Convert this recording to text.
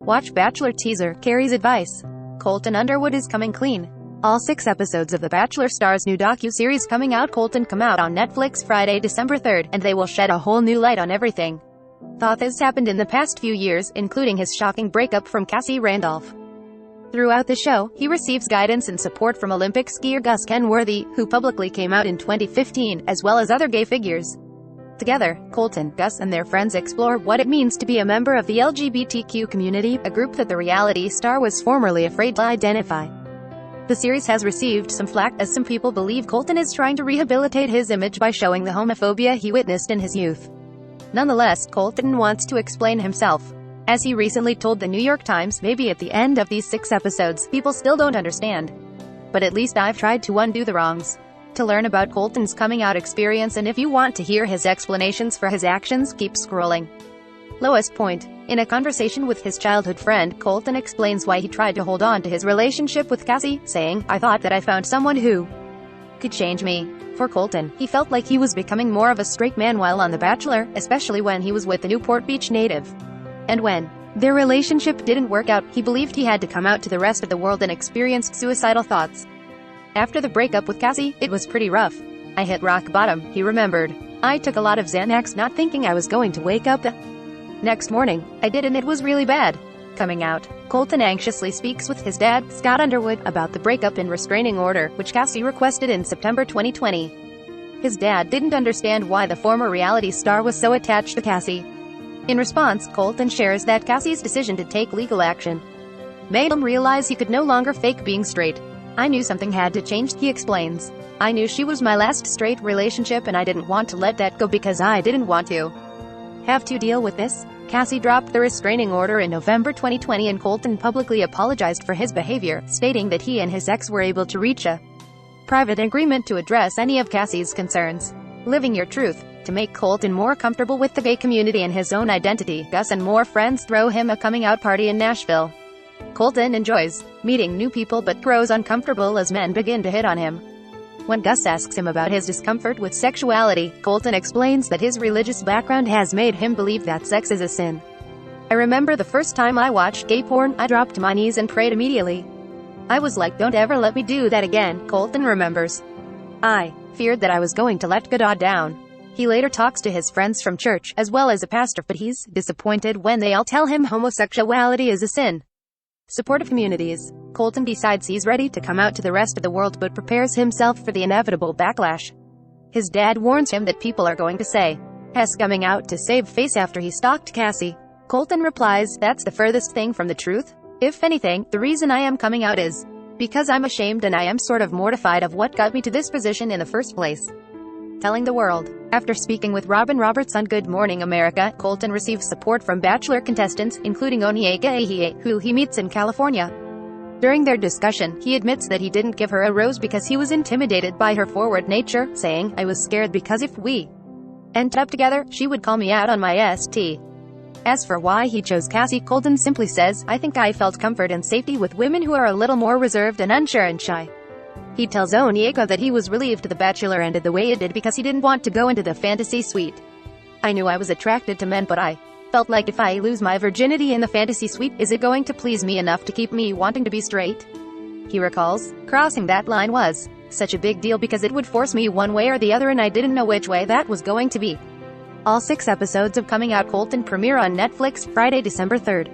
Watch Bachelor teaser, Carrie's advice. Colton Underwood is coming clean. All 6 episodes of The Bachelor star's new docu-series coming out Colton come out on Netflix Friday, December 3rd, and they will shed a whole new light on everything thought has happened in the past few years, including his shocking breakup from Cassie Randolph. Throughout the show, he receives guidance and support from Olympic skier Gus Kenworthy, who publicly came out in 2015, as well as other gay figures. Together, Colton, Gus, and their friends explore what it means to be a member of the LGBTQ community, a group that the reality star was formerly afraid to identify. The series has received some flack, as some people believe Colton is trying to rehabilitate his image by showing the homophobia he witnessed in his youth. Nonetheless, Colton wants to explain himself. As he recently told the New York Times, maybe at the end of these 6 episodes, people still don't understand. But at least I've tried to undo the wrongs. To learn about Colton's coming out experience and if you want to hear his explanations for his actions, keep scrolling. Lowest point. In a conversation with his childhood friend, Colton explains why he tried to hold on to his relationship with Cassie, saying, "I thought that I found someone who could change me." For Colton, he felt like he was becoming more of a straight man while on The Bachelor, especially when he was with the Newport Beach native. And when their relationship didn't work out, he believed he had to come out to the rest of the world and experienced suicidal thoughts. After the breakup with Cassie, it was pretty rough. "I hit rock bottom," he remembered. "I took a lot of Xanax not thinking I was going to wake up the next morning. I did, and it was really bad." Coming out, Colton anxiously speaks with his dad, Scott Underwood, about the breakup and restraining order, which Cassie requested in September 2020. His dad didn't understand why the former reality star was so attached to Cassie. In response, Colton shares that Cassie's decision to take legal action made him realize he could no longer fake being straight. "I knew something had to change," he explains. "I knew she was my last straight relationship and I didn't want to let that go because I didn't want to have to deal with this." Cassie dropped the restraining order in November 2020 and Colton publicly apologized for his behavior, stating that he and his ex were able to reach a private agreement to address any of Cassie's concerns. Living your truth. To make Colton more comfortable with the gay community and his own identity, Gus and more friends throw him a coming-out party in Nashville. Colton enjoys meeting new people but grows uncomfortable as men begin to hit on him. When Gus asks him about his discomfort with sexuality, Colton explains that his religious background has made him believe that sex is a sin. "I remember the first time I watched gay porn, I dropped to my knees and prayed immediately. I was like, don't ever let me do that again," Colton remembers. "I feared that I was going to let God down." He later talks to his friends from church, as well as a pastor, but he's disappointed when they all tell him homosexuality is a sin. Supportive communities. Colton decides he's ready to come out to the rest of the world but prepares himself for the inevitable backlash. His dad warns him that people are going to say he's coming out to save face after he stalked Cassie. Colton replies, "That's the furthest thing from the truth. If anything, the reason I am coming out is because I'm ashamed and I am sort of mortified of what got me to this position in the first place." Telling the world. After speaking with Robin Roberts on Good Morning America, Colton receives support from Bachelor contestants, including Onyeka Ehie, who he meets in California. During their discussion, he admits that he didn't give her a rose because he was intimidated by her forward nature, saying, "I was scared because if we ended up together, she would call me out on my ST." As for why he chose Cassie, Colton simply says, "I think I felt comfort and safety with women who are a little more reserved and unsure and shy." He tells Onyeka that he was relieved The Bachelor ended the way it did because he didn't want to go into the fantasy suite. "I knew I was attracted to men, but I felt like if I lose my virginity in the fantasy suite, is it going to please me enough to keep me wanting to be straight?" He recalls, "Crossing that line was such a big deal because it would force me one way or the other and I didn't know which way that was going to be." All 6 episodes of Coming Out Colton premiere on Netflix Friday, December 3rd.